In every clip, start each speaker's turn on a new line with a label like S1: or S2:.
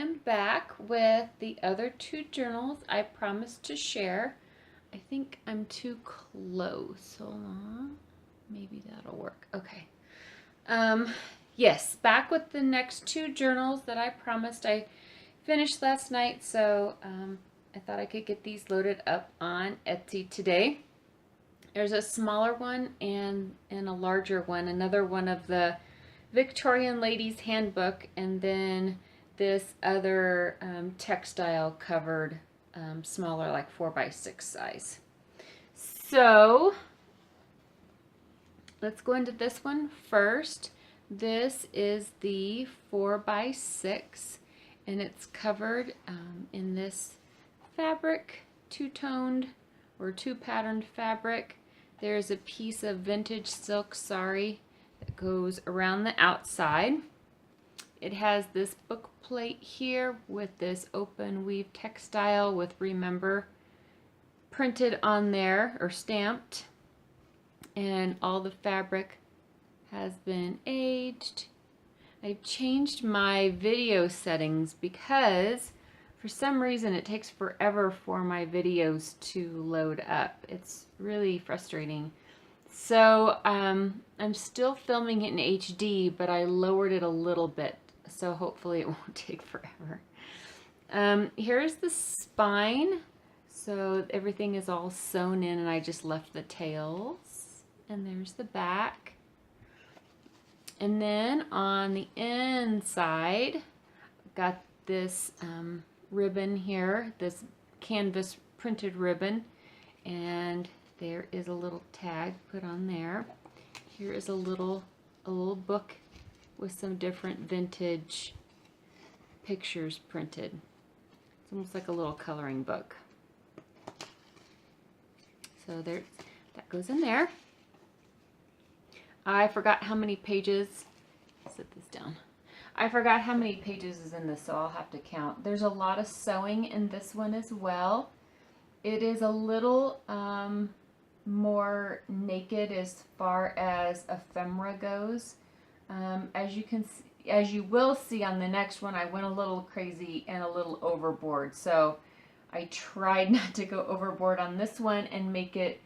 S1: am back with the other two journals I promised to share. I think I'm too close. Hold on. Maybe that'll work. Okay. Yes, back with the next two journals that I promised. I finished last night, so I thought I could get these loaded up on Etsy today. There's a smaller one and a larger one. Another one of the Victorian Ladies Handbook, and then this other textile covered smaller, like 4x6 size. So let's go into this one first. This is the 4x6, and it's covered in this fabric, two-toned or two-patterned fabric. There's a piece of vintage silk sari that goes around the outside. It has this book plate here with this open weave textile with Remember printed on there or stamped, and all the fabric has been aged. I've changed my video settings because for some reason it takes forever for my videos to load up. It's really frustrating. So I'm still filming it in HD, but I lowered it a little bit, so hopefully it won't take forever. Here's the spine. So everything is all sewn in, and I just left the tails. And there's the back. And then on the inside, I've got this ribbon here, this canvas printed ribbon, and there is a little tag put on there. Here is a little book with some different vintage pictures printed. It's almost like a little coloring book. So there, that goes in there. I forgot how many pages. Set this down. I forgot how many pages is in this, so I'll have to count. There's a lot of sewing in this one as well. It is a little more naked as far as ephemera goes. As you will see on the next one, I went a little crazy and a little overboard. So I tried not to go overboard on this one and make it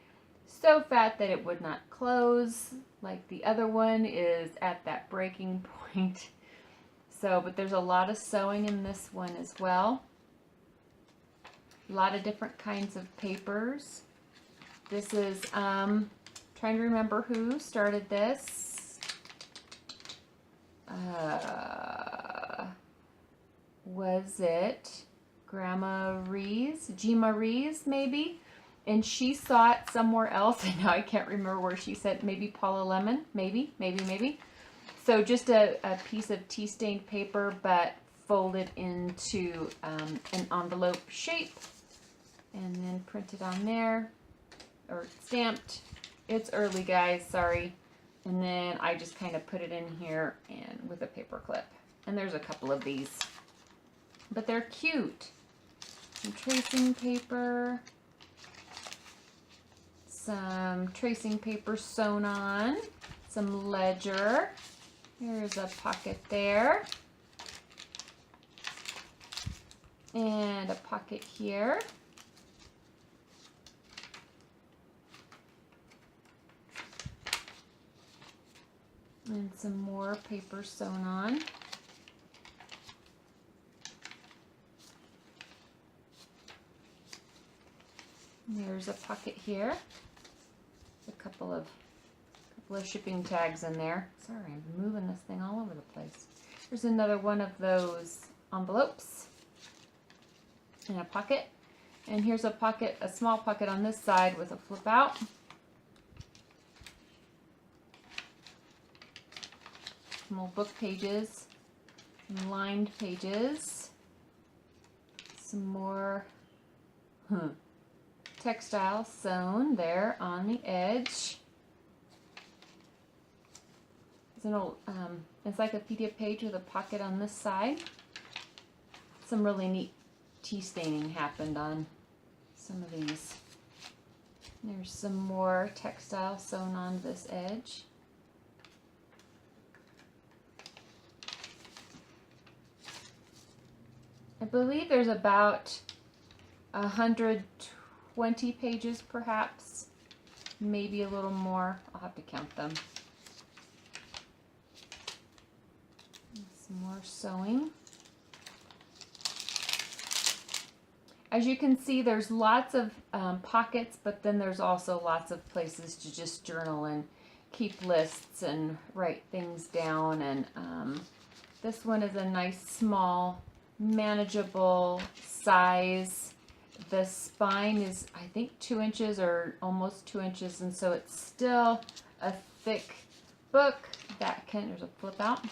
S1: so fat that it would not close, like the other one is at that breaking point. So, but there's a lot of sewing in this one as well. A lot of different kinds of papers. This is, trying to remember who started this. Was it Grandma Rees? Gema Rees, maybe? And she saw it somewhere else, and now I can't remember where she said, maybe Paula Lemon, maybe. So just a piece of tea stained paper, but folded into an envelope shape, and then printed on there, or stamped. It's early, guys, sorry. And then I just kind of put it in here and with a paper clip. And there's a couple of these, but they're cute. Some tracing paper. Some tracing paper sewn on, some ledger. Here's a pocket there, and a pocket here. And some more paper sewn on. There's a pocket here. A couple of shipping tags in there. Sorry, I'm moving this thing all over the place. There's another one of those envelopes in a pocket. And here's a pocket, a small pocket on this side with a flip out. Some old book pages, some lined pages, some more textile sewn there on the edge. It's an old encyclopedia page with a pocket on this side. Some really neat tea staining happened on some of these. There's some more textile sewn on this edge. I believe there's about 120 pages perhaps, maybe a little more. I'll have to count them. Some more sewing. As you can see, there's lots of pockets, but then there's also lots of places to just journal and keep lists and write things down. And this one is a nice, small, manageable size. The spine is, I think, 2 inches or almost 2 inches, and so it's still a thick book that can, there's a flip out,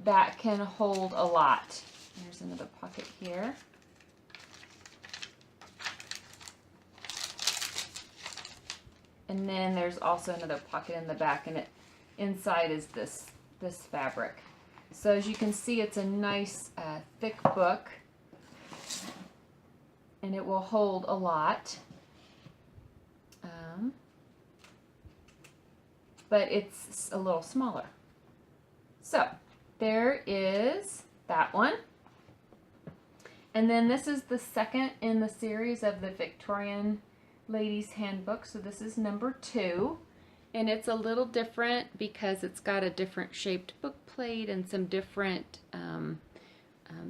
S1: that can hold a lot. There's another pocket here. And then there's also another pocket in the back, and it inside is this fabric. So as you can see, it's a nice thick book, and it will hold a lot. But it's a little smaller. So there is that one. And then this is the second in the series of the Victorian Ladies Handbook. So this is number 2, and it's a little different because it's got a different shaped book plate and some different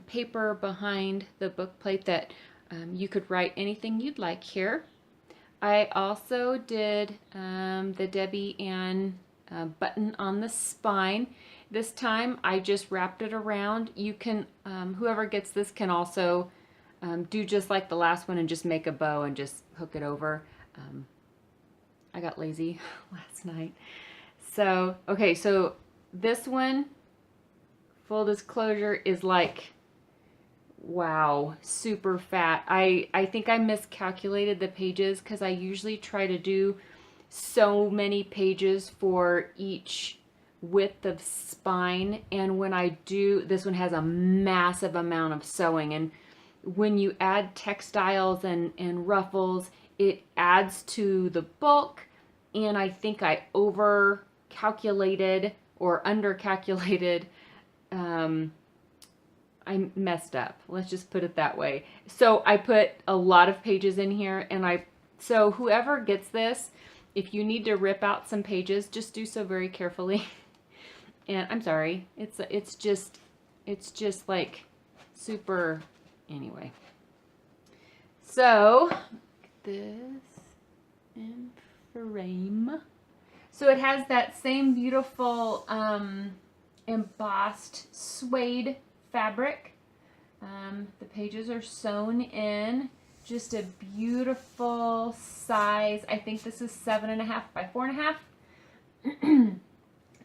S1: paper behind the book plate that you could write anything you'd like here. I also did the Debbie Ann button on the spine. This time I just wrapped it around. You can, whoever gets this can also do just like the last one and just make a bow and just hook it over. I got lazy last night. So, okay, so this one, full disclosure, is like, wow, super fat. I think I miscalculated the pages because I usually try to do so many pages for each width of spine, and when I do, this one has a massive amount of sewing, and when you add textiles and ruffles, it adds to the bulk, and I think I over calculated or under calculated. I messed up. Let's just put it that way. So I put a lot of pages in here, and so whoever gets this, if you need to rip out some pages, just do so very carefully. And I'm sorry, it's just like super, anyway. So this in frame. So it has that same beautiful embossed suede fabric. The pages are sewn in. Just a beautiful size. I think this is 7.5 by 4.5.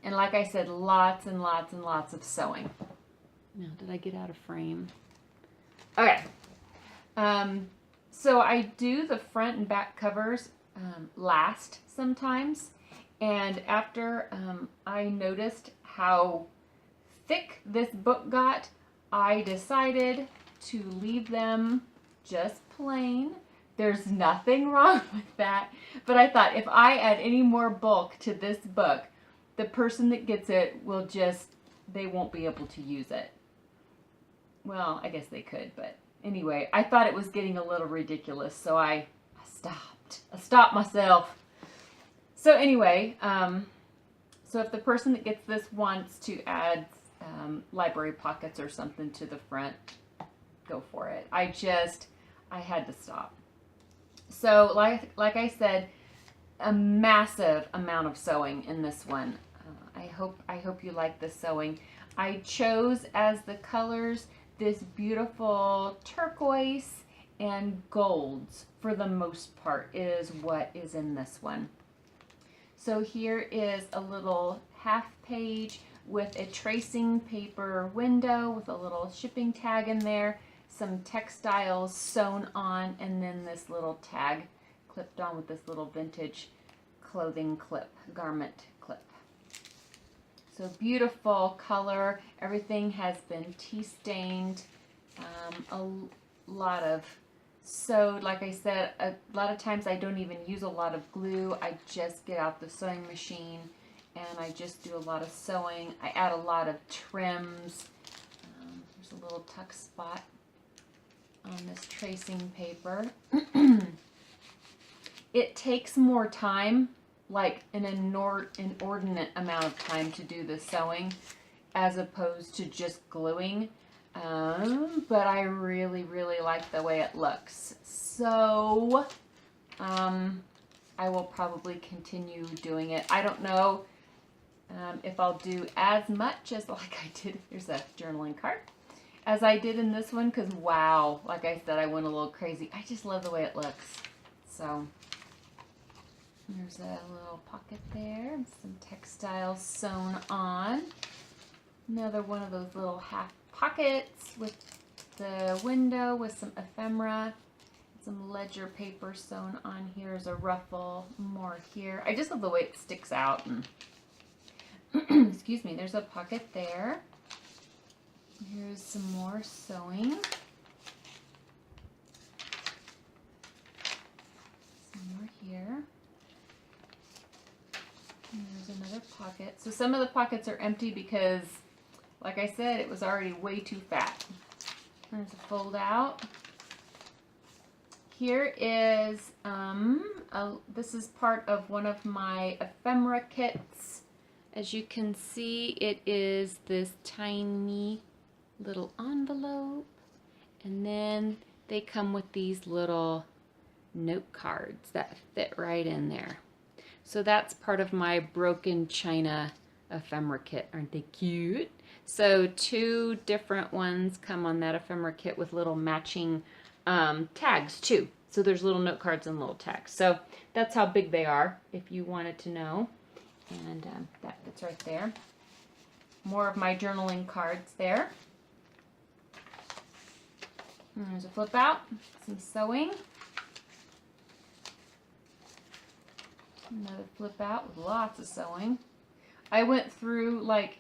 S1: And like I said, lots and lots and lots of sewing. Now, did I get out of frame? Okay. So I do the front and back covers last sometimes. And after I noticed how thick this book got, I decided to leave them just plain. There's nothing wrong with that. But I thought if I add any more bulk to this book, the person that gets it will just, they won't be able to use it. Well, I guess they could, but anyway, I thought it was getting a little ridiculous, so I stopped. I stopped myself. So anyway, so if the person that gets this wants to add library pockets or something to the front, go for it. I had to stop. So like I said, a massive amount of sewing in this one. I hope you like the sewing. I chose as the colors this beautiful turquoise and golds for the most part is what is in this one. So here is a little half page with a tracing paper window with a little shipping tag in there, some textiles sewn on, and then this little tag clipped on with this little vintage clothing clip, garment clip. So beautiful color. Everything has been tea stained. A lot of sewed. Like I said, a lot of times I don't even use a lot of glue. I just get out the sewing machine and I just do a lot of sewing. I add a lot of trims. There's a little tuck spot on this tracing paper. It takes more time, like an inordinate amount of time to do the sewing as opposed to just gluing. But I really, really like the way it looks. So, I will probably continue doing it. I don't know if I'll do as much as like I did. Here's a journaling card. As I did in this one, because wow, like I said, I went a little crazy. I just love the way it looks. So, there's a little pocket there, and some textiles sewn on. Another one of those little half pockets with the window with some ephemera. Some ledger paper sewn on here as a ruffle. More here. I just love the way it sticks out. And excuse me, there's a pocket there. Here's some more sewing. Some more here. And there's another pocket. So some of the pockets are empty because, like I said, it was already way too fat. There's a fold out. Here is, this is part of one of my ephemera kits. As you can see, it is this tiny little envelope. And then they come with these little note cards that fit right in there. So that's part of my broken china ephemera kit. Aren't they cute? So 2 different ones come on that ephemera kit with little matching tags too. So there's little note cards and little tags. So that's how big they are, if you wanted to know. And that fits right there. More of my journaling cards there. And there's a flip out, some sewing. Another flip out with lots of sewing. I went through like,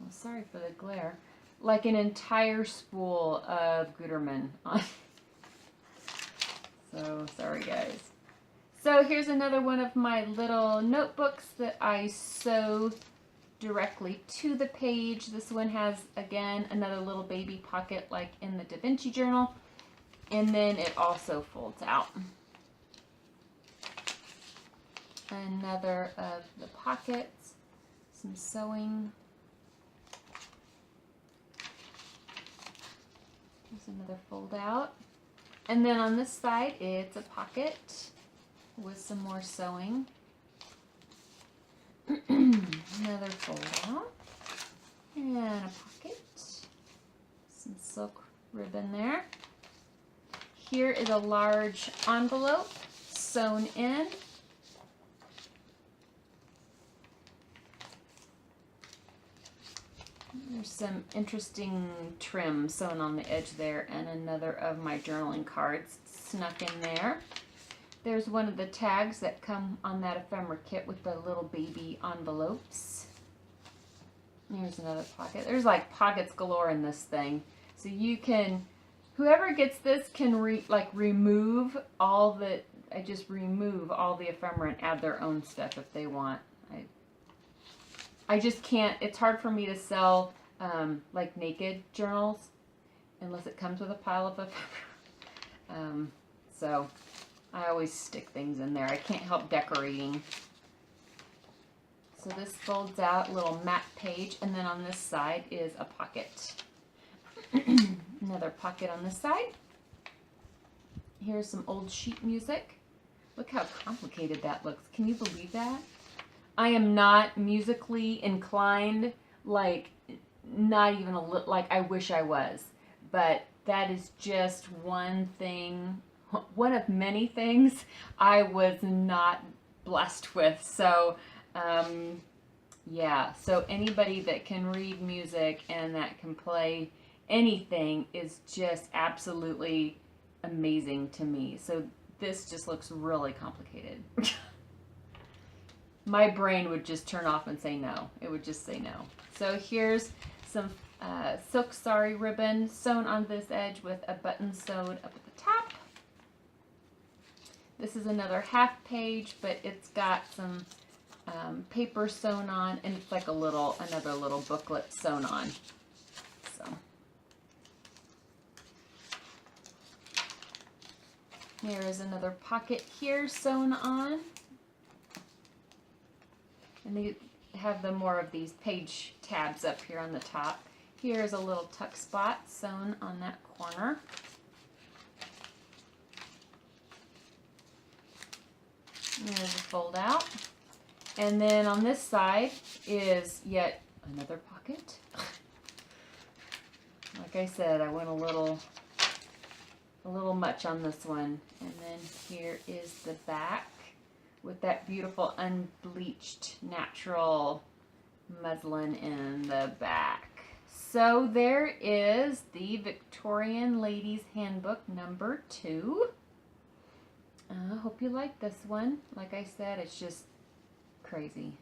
S1: oh, sorry for the glare, like an entire spool of Gutermann on. So, sorry guys. So here's another one of my little notebooks that I sew directly to the page. This one has, again, another little baby pocket like in the Da Vinci journal. And then it also folds out. Another of the pockets, some sewing. There's another fold out. And then on this side, it's a pocket with some more sewing. Another fold out. And a pocket. Some silk ribbon there. Here is a large envelope sewn in. There's some interesting trim sewn on the edge there, and another of my journaling cards snuck in there. There's one of the tags that come on that ephemera kit with the little baby envelopes. Here's another pocket. There's like pockets galore in this thing. So you can, whoever gets this can remove all the, remove all the ephemera and add their own stuff if they want. I just can't, it's hard for me to sell like naked journals unless it comes with a pile of ephemera. So I always stick things in there. I can't help decorating. So this folds out, a little matte page, and then on this side is a pocket. Another pocket on this side. Here's some old sheet music. Look how complicated that looks. Can you believe that? I am not musically inclined, like, not even a little, like I wish I was. But that is just one thing, one of many things I was not blessed with. So, yeah, so anybody that can read music and that can play anything is just absolutely amazing to me. So this just looks really complicated. My brain would just turn off and say no. It would just say no. So here's some silk sari ribbon sewn on this edge with a button sewed up at the top. This is another half page, but it's got some paper sewn on, and it's like another little booklet sewn on. So There is another pocket here sewn on. And they have more of these page tabs up here on the top. Here's a little tuck spot sewn on that corner. There's a fold out. And then on this side is yet another pocket. Like I said, I went a little much on this one. And then here is the back with that beautiful unbleached natural muslin in the back. So there is the Victorian Ladies Handbook number 2. I hope you like this one. Like I said, it's just crazy.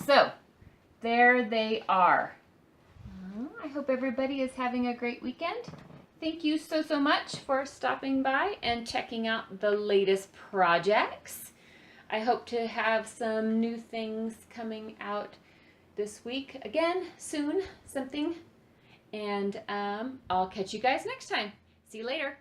S1: So there they are. I hope everybody is having a great weekend. Thank you so much for stopping by and checking out the latest projects. I hope to have some new things coming out this week again soon, something. And I'll catch you guys next time. See you later.